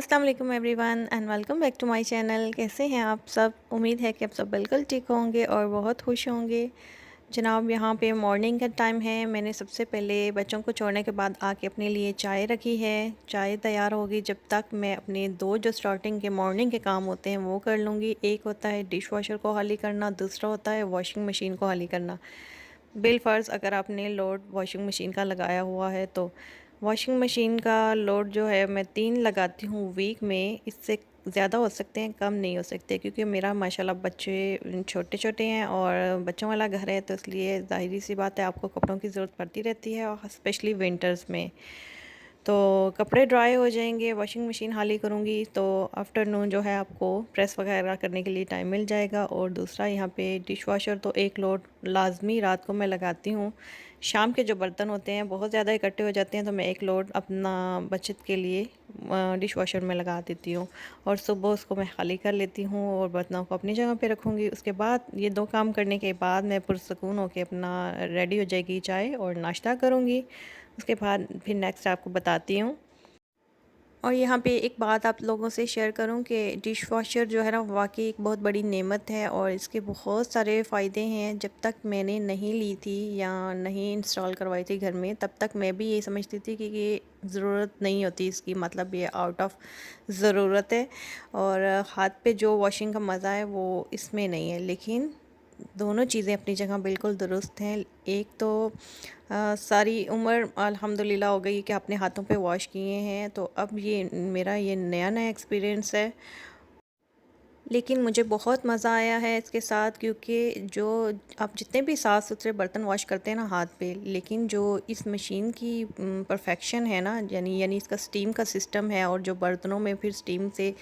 अस्सलाम वालेकुम everyone and welcome back to my channel. कैसे हैं आप सब? उम्मीद है कि आप सब बिल्कुल ठीक होंगे और बहुत खुश होंगे। जनाब, यहाँ पे मॉर्निंग का टाइम है। मैंने सबसे पहले बच्चों को छोड़ने के बाद आके अपने लिए चाय रखी है। चाय तैयार होगी जब तक मैं अपने दो जो स्टार्टिंग के मॉर्निंग के काम होते हैं वो कर लूँगी। एक होता है डिश वॉशर को खाली करना, दूसरा होता है वॉशिंग मशीन को खाली करना। बिलफ़र्ज़ अगर आपने लोड वॉशिंग मशीन का लगाया हुआ है तो वॉशिंग मशीन का लोड जो है मैं 3 लगाती हूँ वीक में। इससे ज़्यादा हो सकते हैं, कम नहीं हो सकते, क्योंकि मेरा माशाल्लाह बच्चे छोटे-छोटे हैं और बच्चों वाला घर है, तो इसलिए ज़ाहिर-सी बात है आपको कपड़ों की ज़रूरत पड़ती रहती है और स्पेशली विंटर्स में। तो कपड़े ड्राई हो जाएंगे, वॉशिंग मशीन खाली करूँगी तो आफ्टरनून जो है आपको प्रेस वगैरह करने के लिए टाइम मिल जाएगा। और दूसरा यहाँ पे डिश वॉशर तो एक लोड लाजमी रात को मैं लगाती हूँ। शाम के जो बर्तन होते हैं बहुत ज़्यादा इकट्ठे हो जाते हैं तो मैं एक लोड अपना बचत के लिए डिश वॉशर में लगा देती हूँ और सुबह उसको मैं खाली कर लेती हूँ और बर्तनों को अपनी जगह पे रखूँगी। उसके बाद ये दो काम करने के बाद मैं पुरसकून होकर अपना रेडी हो जाएगी चाय और नाश्ता करूँगी। उसके बाद फिर नेक्स्ट आपको बताती हूँ। और यहाँ पे एक बात आप लोगों से शेयर करूँ कि डिश वॉशर जो है ना वाकई एक बहुत बड़ी नेमत है और इसके बहुत सारे फ़ायदे हैं। जब तक मैंने नहीं ली थी या नहीं इंस्टॉल करवाई थी घर में, तब तक मैं भी ये समझती थी कि ये ज़रूरत नहीं होती इसकी, मतलब ये आउट ऑफ ज़रूरत है और हाथ पे जो वॉशिंग का मज़ा है वो इसमें नहीं है। लेकिन दोनों चीज़ें अपनी जगह बिल्कुल दुरुस्त हैं। एक तो सारी उम्र अल्हम्दुलिल्लाह हो गई कि अपने हाथों पे वॉश किए हैं, तो अब ये मेरा ये नया नया एक्सपीरियंस है। लेकिन मुझे बहुत मज़ा आया है इसके साथ, क्योंकि जो आप जितने भी साफ़ सुथरे बर्तन वॉश करते हैं ना हाथ पे, लेकिन जो इस मशीन की परफेक्शन है ना, यानी इसका स्टीम का सिस्टम है और जो बर्तनों में फिर स्टीम से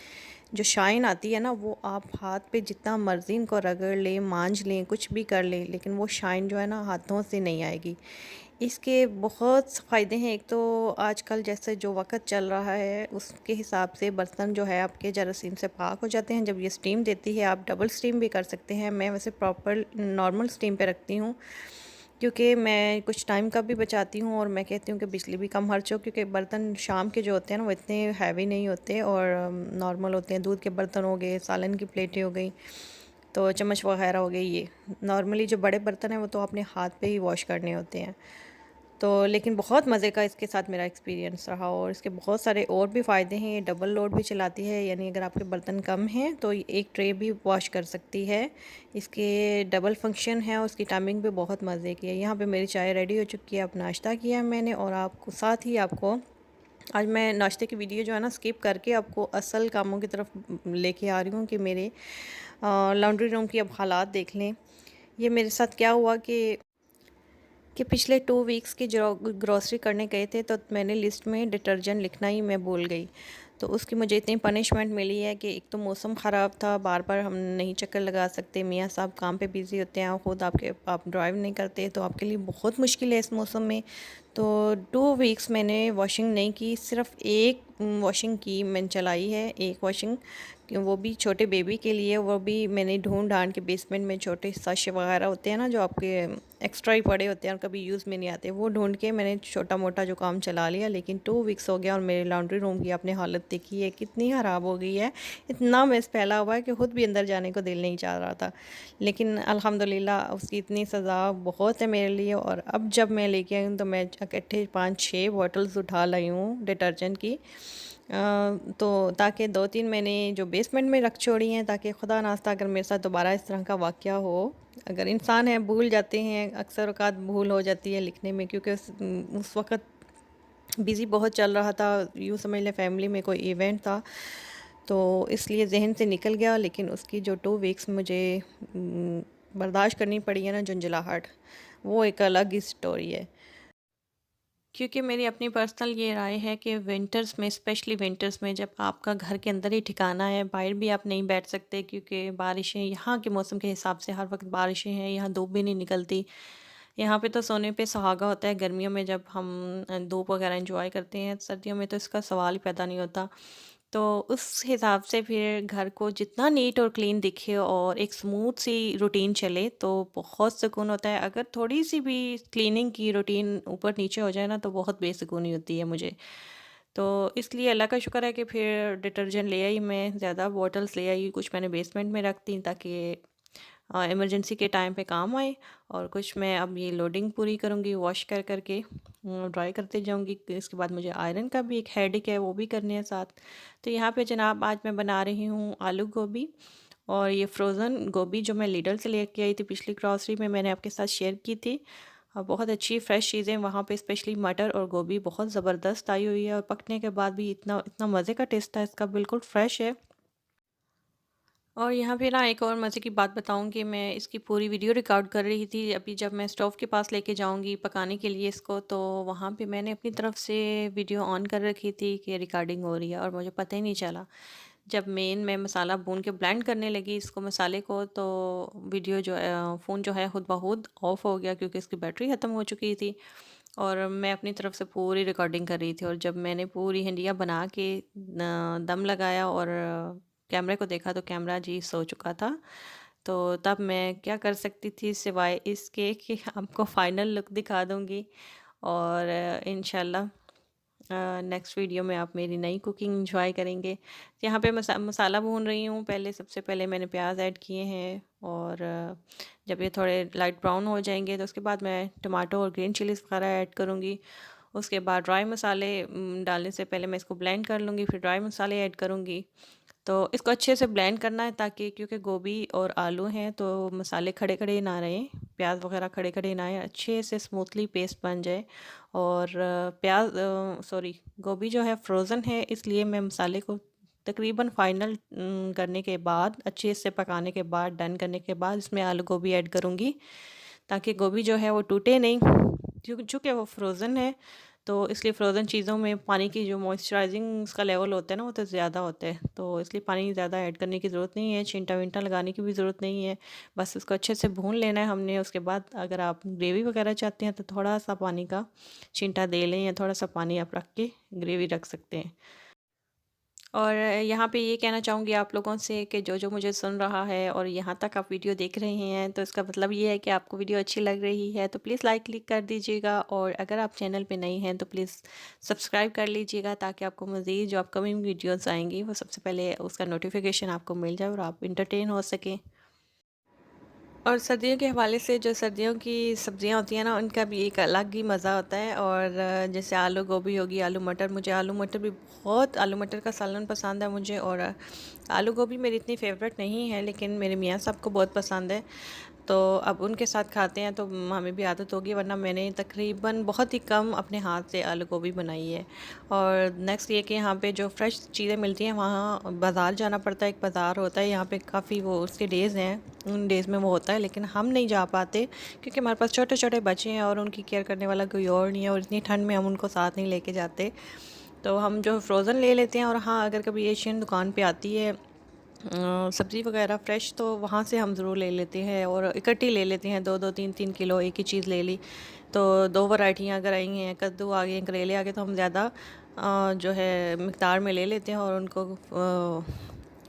जो शाइन आती है ना, वो आप हाथ पे जितना मर्ज़ी इनको रगड़ लें, मांज लें, कुछ भी कर लें, लेकिन वो शाइन जो है ना हाथों से नहीं आएगी। इसके बहुत फ़ायदे हैं। एक तो आजकल जैसे जो वक़्त चल रहा है उसके हिसाब से बर्तन जो है आपके जरासीम से पाक हो जाते हैं जब ये स्टीम देती है। आप डबल स्टीम भी कर सकते हैं। मैं वैसे प्रॉपर नॉर्मल स्टीम पे रखती हूँ, क्योंकि मैं कुछ टाइम का भी बचाती हूँ और मैं कहती हूँ कि बिजली भी कम खर्च हो, क्योंकि बर्तन शाम के जो होते हैं ना वो इतने हैवी नहीं होते और नॉर्मल होते हैं। दूध के बर्तन हो गए, सालन की प्लेटें हो गई, तो चम्मच वगैरह हो गई, ये नॉर्मली जो बड़े बर्तन हैं वो तो अपने हाथ पे ही वॉश करने होते हैं। तो लेकिन बहुत मज़े का इसके साथ मेरा एक्सपीरियंस रहा और इसके बहुत सारे और भी फ़ायदे हैं। ये डबल लोड भी चलाती है, यानी अगर आपके बर्तन कम हैं तो ये एक ट्रे भी वॉश कर सकती है। इसके डबल फंक्शन है और उसकी टाइमिंग भी बहुत मज़े की है। यहाँ पे मेरी चाय रेडी हो चुकी है, अब नाश्ता किया मैंने और आपको साथ ही आपको आज मैं नाश्ते की वीडियो जो है ना स्किप करके आपको असल कामों की तरफ लेके आ रही हूँ कि मेरे लॉन्ड्री रूम की अब हालात देख लें। ये मेरे साथ क्या हुआ कि पिछले 2 वीक्स की जो ग्रॉसरी करने गए थे तो मैंने लिस्ट में डिटर्जेंट लिखना ही मैं भूल गई। तो उसकी मुझे इतनी पनिशमेंट मिली है कि एक तो मौसम ख़राब था, बार-बार हम नहीं चक्कर लगा सकते, मियाँ साहब काम पे बिज़ी होते हैं और ख़ुद आप ड्राइव नहीं करते, तो आपके लिए बहुत मुश्किल है इस मौसम में। तो 2 वीक्स मैंने वॉशिंग नहीं की, सिर्फ़ एक वॉशिंग की मैंने चलाई है, एक वॉशिंग, कि वो भी छोटे बेबी के लिए। वो भी मैंने ढूँढ-ढाँढ के बेसमेंट में छोटे साशे वगैरह होते हैं ना जो आपके एक्स्ट्रा ही पड़े होते हैं और कभी यूज़ में नहीं आते, वो ढूँढ के मैंने छोटा-मोटा जो काम चला लिया। लेकिन 2 वीक्स हो गया और मेरे लॉन्ड्री रूम की आपने हालत देखी है कितनी ख़राब हो गई है। इतना मेस फैला हुआ है कि खुद भी अंदर जाने को दिल नहीं चाह रहा था। लेकिन अल्हम्दुलिल्लाह उसकी इतनी सज़ा बहुत है मेरे लिए। और अब जब मैं लेके आई हूँ तो मैं इकट्ठे 5-6 बॉटल्स उठा लाई हूँ डिटर्जेंट की। तो ताकि 2-3 मैंने जो बेसमेंट में रख छोड़ी हैं, ताकि खुदा नास्ता अगर मेरे साथ दोबारा इस तरह का वाक़या हो। अगर इंसान है भूल जाते हैं, अक्सर औक़ात भूल हो जाती है लिखने में, क्योंकि उस वक़्त बिज़ी बहुत चल रहा था, यूँ समझ लें फैमिली में कोई इवेंट था, तो इसलिए ज़हन से निकल गया। लेकिन उसकी जो 2 वीक्स मुझे बर्दाश्त करनी पड़ी है ना झुंझलाहट, वो एक अलग ही स्टोरी है। क्योंकि मेरी अपनी पर्सनल ये राय है कि विंटर्स में, स्पेशली विंटर्स में, जब आपका घर के अंदर ही ठिकाना है, बाहर भी आप नहीं बैठ सकते, क्योंकि बारिशें यहाँ के मौसम के हिसाब से हर वक्त बारिशें हैं, यहाँ धूप भी नहीं निकलती। यहाँ पे तो सोने पे सुहागा होता है गर्मियों में जब हम धूप वगैरह एंजॉय करते हैं, सर्दियों में तो इसका सवाल ही पैदा नहीं होता। तो उस हिसाब से फिर घर को जितना नीट और क्लीन दिखे और एक स्मूथ सी रूटीन चले तो बहुत सुकून होता है। अगर थोड़ी सी भी क्लीनिंग की रूटीन ऊपर नीचे हो जाए ना तो बहुत बेसुकूनी होती है मुझे। तो इसलिए अल्लाह का शुक्र है कि फिर डिटर्जेंट ले आई, मैं ज़्यादा बॉटल्स ले आई, कुछ मैंने बेसमेंट में रख दी ताकि इमरजेंसी के टाइम पे काम आए, और कुछ मैं अब ये लोडिंग पूरी करूँगी, वॉश कर करके ड्राई करते जाऊँगी। इसके बाद मुझे आयरन का भी एक हेडेक है, वो भी करने हैं साथ। तो यहाँ पे जनाब आज मैं बना रही हूँ आलू गोभी, और ये फ्रोज़न गोभी जो मैं लीडर से लेके आई थी पिछली ग्रॉसरी में, मैंने आपके साथ शेयर की थी। बहुत अच्छी फ़्रेश चीज़ें वहाँ पे, स्पेशली मटर और गोभी बहुत ज़बरदस्त आई हुई है, और पकने के बाद भी इतना इतना मज़े का टेस्ट था इसका, बिल्कुल फ्रेश है। और यहाँ पे ना एक और मज़े की बात बताऊँ कि मैं इसकी पूरी वीडियो रिकॉर्ड कर रही थी। अभी जब मैं स्टोव के पास लेके जाऊँगी पकाने के लिए इसको, तो वहाँ पे मैंने अपनी तरफ से वीडियो ऑन कर रखी थी कि रिकॉर्डिंग हो रही है, और मुझे पता ही नहीं चला। जब मैं मसाला भून के ब्लेंड करने लगी इसको, मसाले को, तो वीडियो जो फ़ोन जो है खुद ब खुद ऑफ़ हो गया, क्योंकि इसकी बैटरी ख़त्म हो चुकी थी, और मैं अपनी तरफ से पूरी रिकॉर्डिंग कर रही थी। और जब मैंने पूरी हंडिया बना के दम लगाया और कैमरे को देखा, तो कैमरा जी सो चुका था। तो तब मैं क्या कर सकती थी सिवाय इसके कि आपको फ़ाइनल लुक दिखा दूँगी, और इंशाल्लाह नेक्स्ट वीडियो में आप मेरी नई कुकिंग एंजॉय करेंगे। यहाँ पे मसाला भून रही हूँ। पहले सबसे पहले मैंने प्याज ऐड किए हैं, और जब ये थोड़े लाइट ब्राउन हो जाएंगे तो उसके बाद मैं टमाटो और ग्रीन चिलीज़ वगैरह ऐड करूँगी। उसके बाद ड्राई मसाले डालने से पहले मैं इसको ब्लेंड कर लूँगी, फिर ड्राई मसाले ऐड करूँगी। तो इसको अच्छे से ब्लेंड करना है, ताकि क्योंकि गोभी और आलू हैं तो मसाले खड़े खड़े ना रहें, प्याज वगैरह खड़े खड़े ना आए, अच्छे से स्मूथली पेस्ट बन जाए। और सॉरी, गोभी जो है फ्रोज़न है, इसलिए मैं मसाले को तकरीबन फाइनल करने के बाद, अच्छे से पकाने के बाद, डन करने के बाद इसमें आलू गोभी ऐड करूँगी, ताकि गोभी जो है वो टूटे नहीं, क्योंकि चूँकि वो फ्रोज़न है। तो इसलिए फ्रोज़न चीज़ों में पानी की जो मॉइस्चराइजिंग उसका लेवल होता है ना, वो तो ज़्यादा होता है, तो इसलिए पानी ज़्यादा ऐड करने की ज़रूरत नहीं है, छिंटा विंटा लगाने की भी ज़रूरत नहीं है। बस उसको अच्छे से भून लेना है हमने। उसके बाद अगर आप ग्रेवी वगैरह चाहते हैं तो थोड़ा सा पानी का छिंटा दे लें, या थोड़ा सा पानी आप रख के ग्रेवी रख सकते हैं। और यहाँ पे ये कहना चाहूँगी आप लोगों से कि जो जो मुझे सुन रहा है और यहाँ तक आप वीडियो देख रहे हैं, तो इसका मतलब ये है कि आपको वीडियो अच्छी लग रही है, तो प्लीज़ लाइक क्लिक कर दीजिएगा, और अगर आप चैनल पे नए हैं तो प्लीज़ सब्सक्राइब कर लीजिएगा, ताकि आपको मज़ीद जो अपकमिंग वीडियोज़ आएंगी वो सबसे पहले उसका नोटिफिकेशन आपको मिल जाए और आप इंटरटेन हो सकें। और सर्दियों के हवाले से जो सर्दियों की सब्ज़ियाँ होती हैं ना, उनका भी एक अलग ही मज़ा होता है। और जैसे आलू गोभी होगी, आलू मटर, मुझे आलू मटर भी बहुत, आलू मटर का सालन पसंद है मुझे। और आलू गोभी मेरी इतनी फेवरेट नहीं है, लेकिन मेरे मियाँ साहब को बहुत पसंद है, तो अब उनके साथ खाते हैं तो हमें भी आदत होगी, वरना मैंने तकरीबन बहुत ही कम अपने हाथ से आलू गोभी बनाई है। और नेक्स्ट ये कि यहाँ पे जो फ्रेश चीज़ें मिलती हैं, वहाँ बाज़ार जाना पड़ता है, एक बाज़ार होता है यहाँ पे, काफ़ी वो उसके डेज़ हैं, उन डेज़ में वो होता है, लेकिन हम नहीं जा पाते क्योंकि हमारे पास छोटे छोटे बच्चे हैं और उनकी केयर करने वाला कोई और नहीं है, और इतनी ठंड में हम उनको साथ नहीं लेके जाते, तो हम जो फ्रोज़न ले लेते हैं। और हाँ, अगर कभी एशियन दुकान पे आती है सब्ज़ी वगैरह फ़्रेश, तो वहाँ से हम ज़रूर ले लेते हैं, और इकट्ठी ले लेते हैं, 2-2 3-3 किलो एक ही चीज़ ले ली, तो 2 वैरायटियाँ अगर आई हैं, कद्दू आ गए, करेले आ गए, तो हम ज़्यादा जो है मिक़दार में ले लेते हैं, और उनको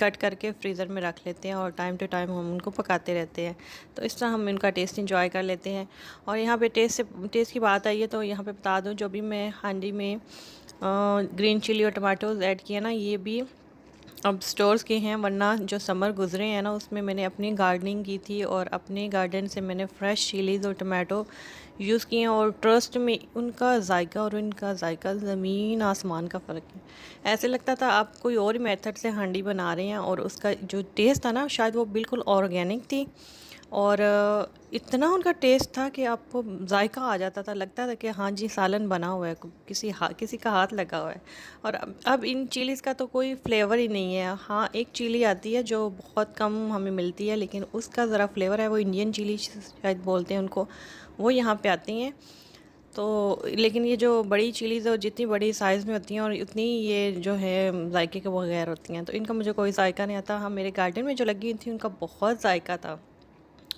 कट करके फ्रीज़र में रख लेते हैं, और टाइम टू टाइम हम उनको पकाते रहते हैं, तो इस तरह हम इनका टेस्ट इंजॉय कर लेते हैं। और यहाँ पे टेस्ट की बात आई है, तो यहाँ पे बता दूँ, जो भी मैं हांडी में ग्रीन चिली और टमाटोज़ ऐड किए ना, ये भी अब स्टोर्स के हैं, वरना जो समर गुजरे हैं ना, उसमें मैंने अपनी गार्डनिंग की थी, और अपने गार्डन से मैंने फ़्रेश चिलीज़ और टमाटो यूज़ किए हैं, और ट्रस्ट में उनका जायका और इनका जायका ज़मीन आसमान का फ़र्क है। ऐसे लगता था आप कोई और ही मेथड से हांडी बना रहे हैं, और उसका जो टेस्ट था ना, शायद वो बिल्कुल ऑर्गेनिक थी, और इतना उनका टेस्ट था कि आपको जायका आ जाता था, लगता था कि हाँ जी, सालन बना हुआ है, किसी का हाथ लगा हुआ है। और अब इन चिलीज़ का तो कोई फ्लेवर ही नहीं है। हाँ, एक चिली आती है जो बहुत कम हमें मिलती है, लेकिन उसका ज़रा फ्लेवर है, वो इंडियन चिली शायद बोलते हैं उनको, वो यहाँ पे आती हैं। तो लेकिन ये जो बड़ी चिलीज़ है, जितनी बड़ी साइज़ में होती हैं और उतनी ये जो है जायके के बगैर होती हैं, तो इनका मुझे कोई जायका नहीं आता। हाँ, मेरे गार्डन में जो लगी थी उनका बहुत जायका था।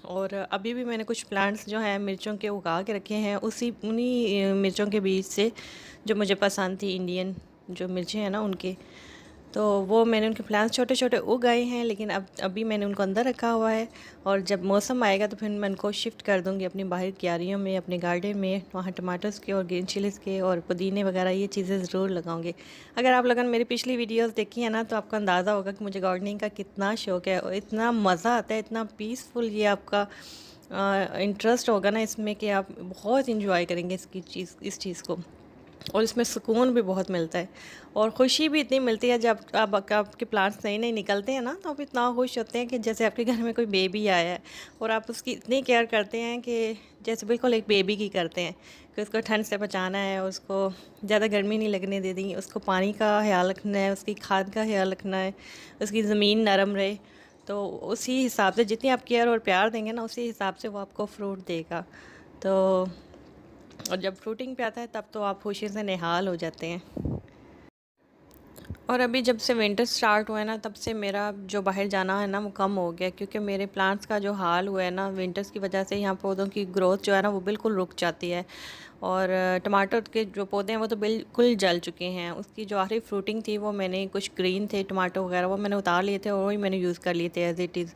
और अभी भी मैंने कुछ प्लांट्स जो हैं मिर्चों के उगा के रखे हैं, उन्हीं मिर्चों के बीज से, जो मुझे पसंद थी, इंडियन जो मिर्चें हैं ना उनके। तो वो मैंने उनके प्लांट्स छोटे छोटे उग गए हैं, लेकिन अब अभी मैंने उनको अंदर रखा हुआ है। और जब मौसम आएगा तो फिर मैं उनको शिफ्ट कर दूँगी अपनी बाहर क्यारियों में, अपने गार्डन में। वहाँ टमाटर्स के और ग्रीन चिलीज़ के और पुदीने वगैरह ये चीज़ें ज़रूर लगाऊंगी। अगर आप लोगों ने मेरी पिछली वीडियोस देखी है ना, तो आपको अंदाज़ा होगा कि मुझे गार्डनिंग का कितना शौक़ है और इतना मज़ा आता है, इतना पीसफुल ये आपका इंटरेस्ट होगा ना इसमें कि आप बहुत इंजॉय करेंगे इस चीज़ को। और इसमें सुकून भी बहुत मिलता है और ख़ुशी भी इतनी मिलती है जब आपके प्लांट्स नए नए निकलते हैं ना, तो आप इतना खुश होते हैं कि जैसे आपके घर में कोई बेबी आया है। और आप उसकी इतनी केयर करते हैं कि जैसे बिल्कुल एक बेबी की करते हैं कि उसको ठंड से बचाना है, उसको ज़्यादा गर्मी नहीं लगने दे दी, उसको पानी का ख्याल रखना है, उसकी खाद का ख्याल रखना है, उसकी ज़मीन नरम रहे। तो उसी हिसाब से जितनी आप केयर और प्यार देंगे ना, उसी हिसाब से वो आपको फ्रूट देगा। तो और जब फ्रूटिंग पे आता है तब तो आप खुशी से निहाल हो जाते हैं। और अभी जब से विंटर स्टार्ट हुआ है ना, तब से मेरा जो बाहर जाना है ना वो कम हो गया, क्योंकि मेरे प्लांट्स का जो हाल हुआ है ना विंटर्स की वजह से, यहाँ पौधों की ग्रोथ जो है ना वो बिल्कुल रुक जाती है। और टमाटर के जो पौधे हैं वो तो बिल्कुल जल चुके हैं। उसकी जो आखिरी फ्रूटिंग थी वो मैंने कुछ ग्रीन थे टमाटो वगैरह, वो मैंने उतार लिए थे और वही मैंने यूज़ कर लिए थे एज़ इट इज़।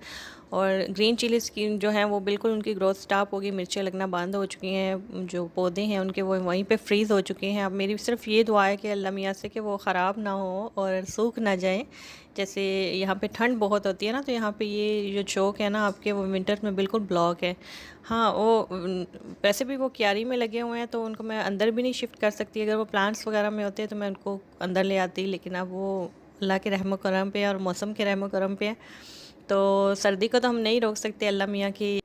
और ग्रीन चिलीज़ की जो हैं वो बिल्कुल उनकी ग्रोथ स्टॉप हो गई, मिर्चें लगना बंद हो चुकी हैं, जो पौधे हैं उनके वो वहीं पे फ्रीज़ हो चुके हैं। अब मेरी सिर्फ ये दुआ है कि अल्लाह मियाँ से कि वो ख़राब ना हो और सूख ना जाए। जैसे यहाँ पे ठंड बहुत होती है ना, तो यहाँ पे ये जो चौक है ना आपके, वो विंटर में बिल्कुल ब्लॉक है। हाँ, वो वैसे भी वो क्यारी में लगे हुए हैं तो उनको मैं अंदर भी नहीं शिफ्ट कर सकती। अगर वो प्लांट्स वगैरह में होते तो मैं उनको अंदर ले आती, लेकिन अब वो अल्लाह के रहम करम पे और मौसम के रहम करम पे है। तो सर्दी को तो हम नहीं रोक सकते, अल्लाह मियाँ की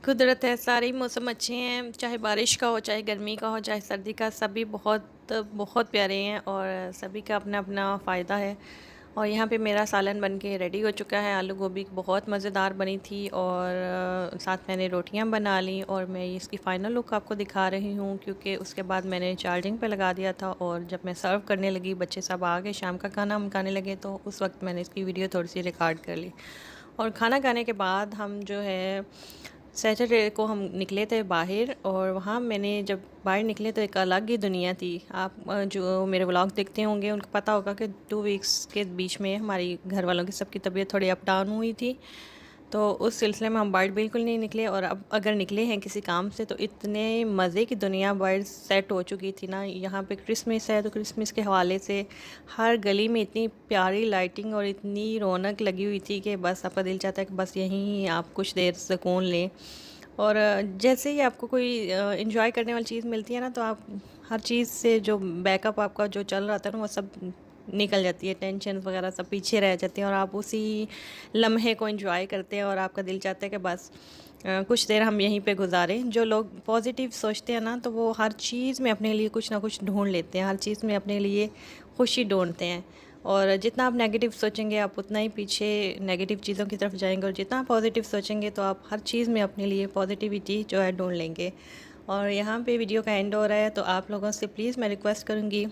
कुदरत है। सारे ही मौसम अच्छे हैं, चाहे बारिश का हो, चाहे गर्मी का हो, चाहे सर्दी का, सभी बहुत बहुत प्यारे हैं और सभी का अपना अपना फ़ायदा है। और यहाँ पे मेरा सालन बन के रेडी हो चुका है। आलू गोभी बहुत मज़ेदार बनी थी और साथ मैंने रोटियाँ बना ली और मैं इसकी फ़ाइनल लुक आपको दिखा रही हूँ, क्योंकि उसके बाद मैंने चार्जिंग पे लगा दिया था। और जब मैं सर्व करने लगी, बच्चे सब आ गए, शाम का खाना हम खाने लगे, तो उस वक्त मैंने इसकी वीडियो थोड़ी सी रिकॉर्ड कर ली। और खाना खाने के बाद हम जो है सैटरडे को हम निकले थे बाहर, और वहाँ मैंने जब बाहर निकले तो एक अलग ही दुनिया थी। आप जो मेरे व्लॉग देखते होंगे उनको पता होगा कि 2 वीक्स के बीच में हमारी घर वालों की सबकी तबीयत थोड़ी अप डाउन हुई थी। तो उस सिलसिले में हम बाहर बिल्कुल नहीं निकले, और अब अगर निकले हैं किसी काम से तो इतने मज़े की दुनिया बाहर सेट हो चुकी थी ना। यहाँ पे क्रिसमस है तो क्रिसमस के हवाले से हर गली में इतनी प्यारी लाइटिंग और इतनी रौनक लगी हुई थी कि बस आपका दिल चाहता है कि बस यहीं आप कुछ देर सुकून लें। और जैसे ही आपको कोई इंजॉय करने वाली चीज़ मिलती है ना, तो आप हर चीज़ से जो बैकअप आपका जो चल रहा था ना वो सब निकल जाती है, टेंशन वगैरह सब पीछे रह जाती हैं और आप उसी लम्हे को एंजॉय करते हैं। और आपका दिल चाहता है कि बस कुछ देर हम यहीं पे गुजारें। जो लोग पॉजिटिव सोचते हैं ना, तो वो हर चीज़ में अपने लिए कुछ ना कुछ ढूंढ लेते हैं, हर चीज़ में अपने लिए खुशी ढूंढते हैं। और जितना आप नेगेटिव सोचेंगे आप उतना ही पीछे नेगेटिव चीज़ों की तरफ जाएंगे, और जितना आप पॉजिटिव सोचेंगे तो आप हर चीज़ में अपने लिए पॉजिटिविटी जो है ढूंढ लेंगे। और यहाँ पे वीडियो का एंड हो रहा है, तो आप लोगों से प्लीज़ मैं रिक्वेस्ट करूँगी,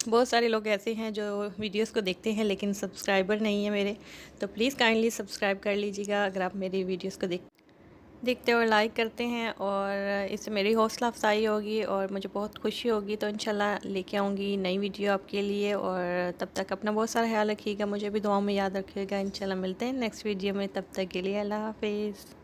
बहुत सारे लोग ऐसे हैं जो वीडियोस को देखते हैं लेकिन सब्सक्राइबर नहीं है मेरे, तो प्लीज़ काइंडली सब्सक्राइब कर लीजिएगा अगर आप मेरी वीडियोस को देखते और लाइक करते हैं। और इससे मेरी हौसला अफजाई होगी और मुझे बहुत खुशी होगी। तो इंशाल्लाह लेके आऊँगी नई वीडियो आपके लिए, और तब तक अपना बहुत सारा ख्याल रखिएगा, मुझे भी दुआओं में याद रखिएगा। इंशाल्लाह मिलते हैं नेक्स्ट वीडियो में, तब तक के लिए अल्लाह हाफिज़।